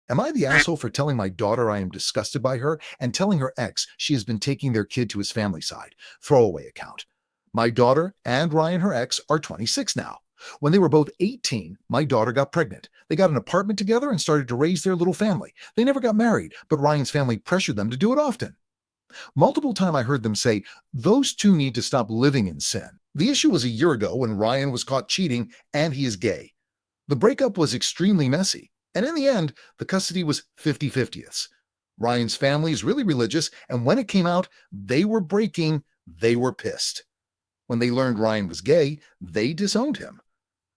Am I the asshole for telling my daughter I am disgusted by her and telling her ex she has been taking their kid to his family side? Throwaway account. My daughter and Ryan, her ex, are 26 now. When they were both 18, my daughter got pregnant. They got an apartment together and started to raise their little family. They never got married, but Ryan's family pressured them to do it often. Multiple times I heard them say, those two need to stop living in sin. The issue was a year ago when Ryan was caught cheating and he is gay. The breakup was extremely messy, and in the end, the custody was 50-50ths. Ryan's family is really religious, and when it came out, they were breaking, they were pissed. When they learned Ryan was gay, they disowned him.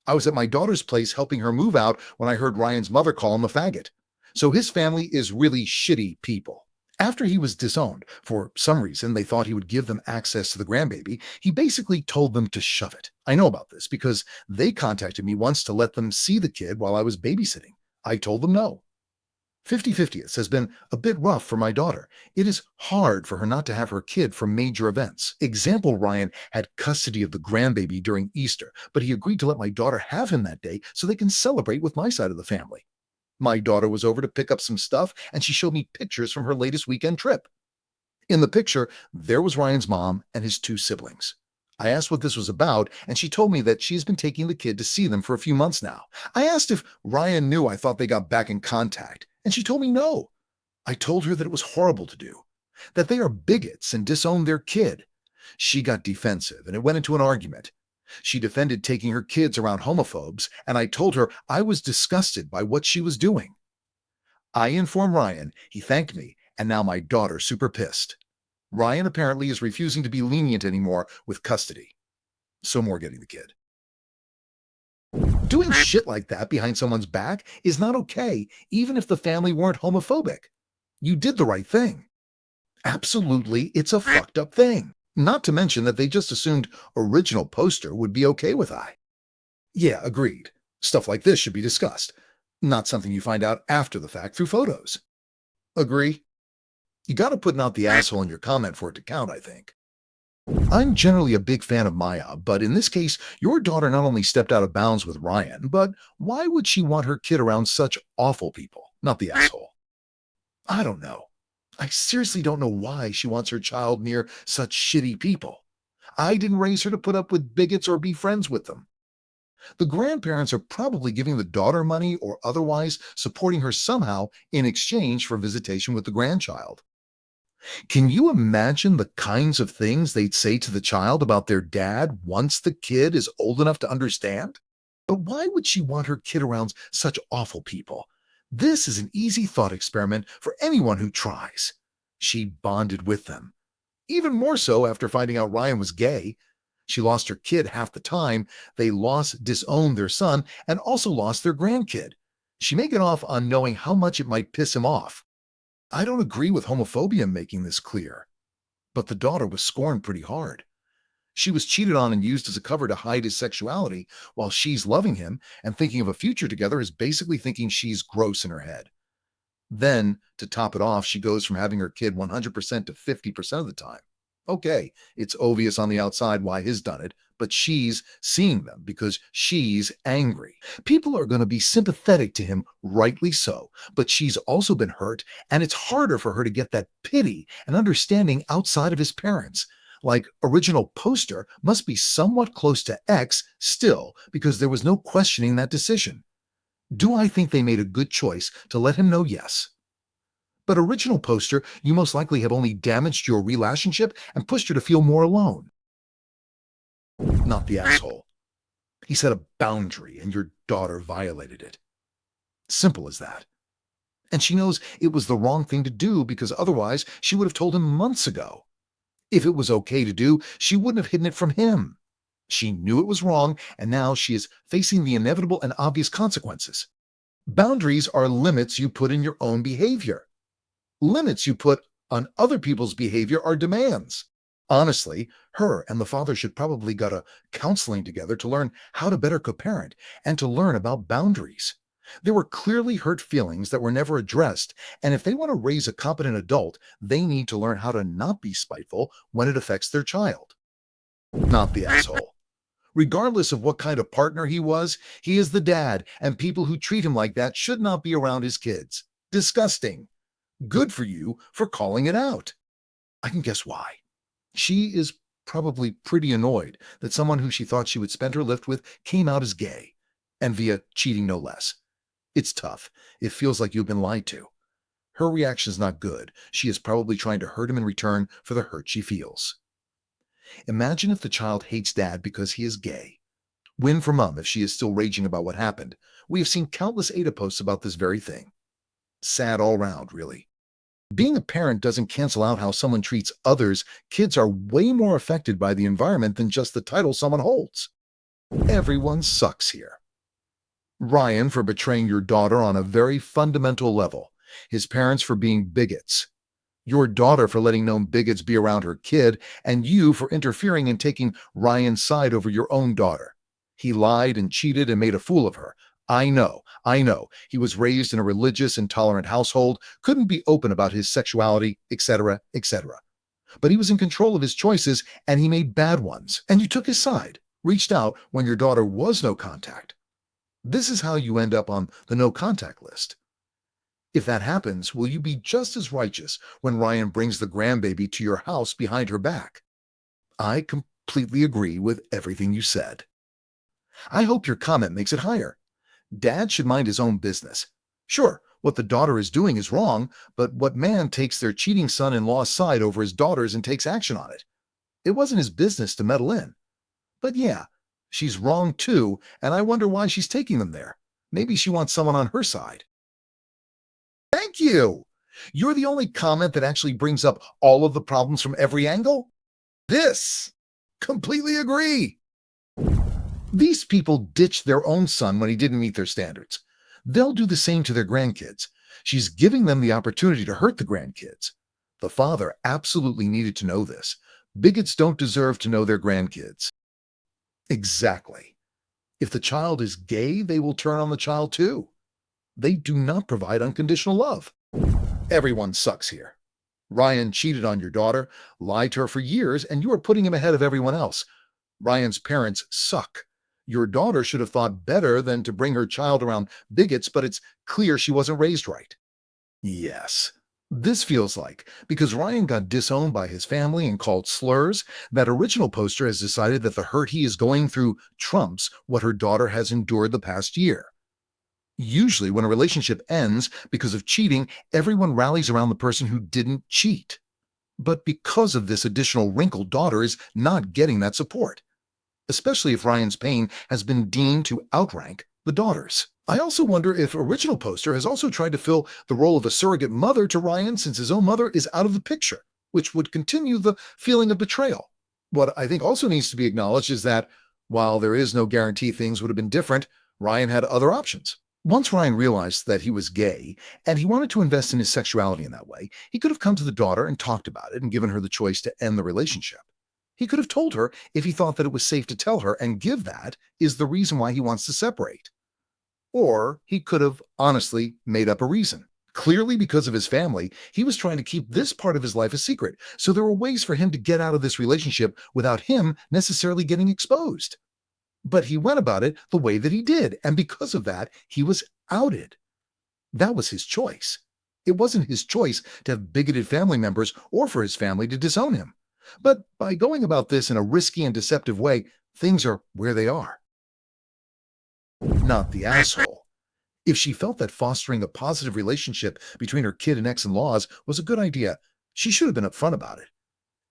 I was at my daughter's place helping her move out when I heard Ryan's mother call him a faggot. So his family is really shitty people. After he was disowned, for some reason they thought he would give them access to the grandbaby, he basically told them to shove it. I know about this because they contacted me once to let them see the kid while I was babysitting. I told them no. 50-50ths has been a bit rough for my daughter. It is hard for her not to have her kid for major events. Example, Ryan had custody of the grandbaby during Easter, but he agreed to let my daughter have him that day so they can celebrate with my side of the family. My daughter was over to pick up some stuff, and she showed me pictures from her latest weekend trip. In the picture, there was Ryan's mom and his two siblings. I asked what this was about, and she told me that she's been taking the kid to see them for a few months now. I asked if Ryan knew I thought they got back in contact, and she told me no. I told her that it was horrible to do, that they are bigots and disown their kid. She got defensive, and it went into an argument. She defended taking her kids around homophobes, and I told her I was disgusted by what she was doing. I informed Ryan, he thanked me, and now my daughter's super pissed. Ryan apparently is refusing to be lenient anymore with custody. So more getting the kid. Doing shit like that behind someone's back is not okay, even if the family weren't homophobic. You did the right thing. Absolutely, it's a fucked up thing. Not to mention that they just assumed original poster would be okay with I. Yeah, agreed. Stuff like this should be discussed, not something you find out after the fact through photos. Agree? You gotta put out the asshole in your comment for it to count, I think. I'm generally a big fan of Maya, but in this case, your daughter not only stepped out of bounds with Ryan, but why would she want her kid around such awful people? Not the asshole. I don't know. I seriously don't know why she wants her child near such shitty people. I didn't raise her to put up with bigots or be friends with them. The grandparents are probably giving the daughter money or otherwise supporting her somehow in exchange for visitation with the grandchild. Can you imagine the kinds of things they'd say to the child about their dad once the kid is old enough to understand? But why would she want her kid around such awful people? This is an easy thought experiment for anyone who tries. She bonded with them. Even more so after finding out Ryan was gay. She lost her kid half the time. They disowned their son, and also lost their grandkid. She may get off on knowing how much it might piss him off. I don't agree with homophobia making this clear. But the daughter was scorned pretty hard. She was cheated on and used as a cover to hide his sexuality, while she's loving him and thinking of a future together is basically thinking she's gross in her head. Then, to top it off, she goes from having her kid 100% to 50% of the time. Okay, it's obvious on the outside why he's done it, but she's seeing them because she's angry. People are going to be sympathetic to him, rightly so, but she's also been hurt, and it's harder for her to get that pity and understanding outside of his parents. Like, original poster must be somewhat close to X still because there was no questioning that decision. Do I think they made a good choice to let him know yes? But original poster, you most likely have only damaged your relationship and pushed her to feel more alone. Not the asshole. He set a boundary and your daughter violated it. Simple as that. And she knows it was the wrong thing to do because otherwise she would have told him months ago. If it was okay to do, she wouldn't have hidden it from him. She knew it was wrong, and now she is facing the inevitable and obvious consequences. Boundaries are limits you put in your own behavior. Limits you put on other people's behavior are demands. Honestly, her and the father should probably go to counseling together to learn how to better co-parent and to learn about boundaries. There were clearly hurt feelings that were never addressed, and if they want to raise a competent adult, they need to learn how to not be spiteful when it affects their child. Not the asshole. Regardless of what kind of partner he was, he is the dad, and people who treat him like that should not be around his kids. Disgusting. Good for you for calling it out. I can guess why. She is probably pretty annoyed that someone who she thought she would spend her life with came out as gay, and via cheating no less. It's tough. It feels like you've been lied to. Her reaction is not good. She is probably trying to hurt him in return for the hurt she feels. Imagine if the child hates dad because he is gay. Win for mom if she is still raging about what happened. We have seen countless AITA posts about this very thing. Sad all round, really. Being a parent doesn't cancel out how someone treats others. Kids are way more affected by the environment than just the title someone holds. Everyone sucks here. Ryan for betraying your daughter on a very fundamental level. His parents for being bigots. Your daughter for letting known bigots be around her kid, and you for interfering and taking Ryan's side over your own daughter. He lied and cheated and made a fool of her. I know. He was raised in a religious and tolerant household, couldn't be open about his sexuality, etc., etc. But he was in control of his choices, and he made bad ones. And you took his side, reached out when your daughter was no contact. This is how you end up on the no contact list. If that happens, will you be just as righteous when Ryan brings the grandbaby to your house behind her back? I completely agree with everything you said. I hope your comment makes it higher. Dad should mind his own business. Sure, what the daughter is doing is wrong, but what man takes their cheating son-in-law's side over his daughter's and takes action on it? It wasn't his business to meddle in. But yeah, she's wrong too, and I wonder why she's taking them there. Maybe she wants someone on her side. Thank you! You're the only comment that actually brings up all of the problems from every angle? This! Completely agree! These people ditched their own son when he didn't meet their standards. They'll do the same to their grandkids. She's giving them the opportunity to hurt the grandkids. The father absolutely needed to know this. Bigots don't deserve to know their grandkids. Exactly. If the child is gay, they will turn on the child too. They do not provide unconditional love. Everyone sucks here. Ryan cheated on your daughter, lied to her for years, and you are putting him ahead of everyone else. Ryan's parents suck. Your daughter should have thought better than to bring her child around bigots, but it's clear she wasn't raised right. Yes, this feels like, because Ryan got disowned by his family and called slurs, that original poster has decided that the hurt he is going through trumps what her daughter has endured the past year. Usually, when a relationship ends because of cheating, everyone rallies around the person who didn't cheat. But because of this additional wrinkle, daughter is not getting that support, especially if Ryan's pain has been deemed to outrank the daughter's. I also wonder if original poster has also tried to fill the role of a surrogate mother to Ryan since his own mother is out of the picture, which would continue the feeling of betrayal. What I think also needs to be acknowledged is that, while there is no guarantee things would have been different, Ryan had other options. Once Ryan realized that he was gay and he wanted to invest in his sexuality in that way, he could have come to the daughter and talked about it and given her the choice to end the relationship. He could have told her if he thought that it was safe to tell her, and give that is the reason why he wants to separate. Or he could have honestly made up a reason. Clearly, because of his family, he was trying to keep this part of his life a secret, so there were ways for him to get out of this relationship without him necessarily getting exposed. But he went about it the way that he did, and because of that, he was outed. That was his choice. It wasn't his choice to have bigoted family members or for his family to disown him. But by going about this in a risky and deceptive way, things are where they are. Not the asshole. If she felt that fostering a positive relationship between her kid and ex-in-laws was a good idea, she should have been upfront about it.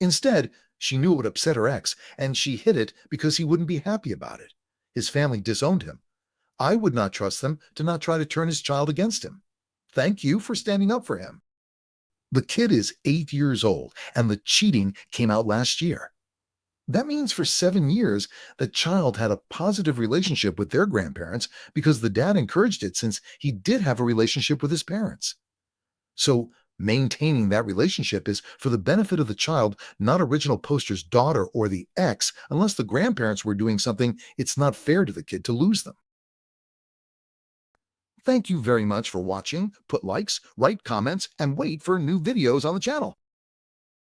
Instead, she knew it would upset her ex, and she hid it because he wouldn't be happy about it. His family disowned him. I would not trust them to not try to turn his child against him. Thank you for standing up for him. The kid is 8 years old, and the cheating came out last year. That means for 7 years, the child had a positive relationship with their grandparents because the dad encouraged it since he did have a relationship with his parents. So maintaining that relationship is for the benefit of the child, not original poster's daughter or the ex. Unless the grandparents were doing something, it's not fair to the kid to lose them. Thank you very much for watching. Put likes, write comments, and wait for new videos on the channel.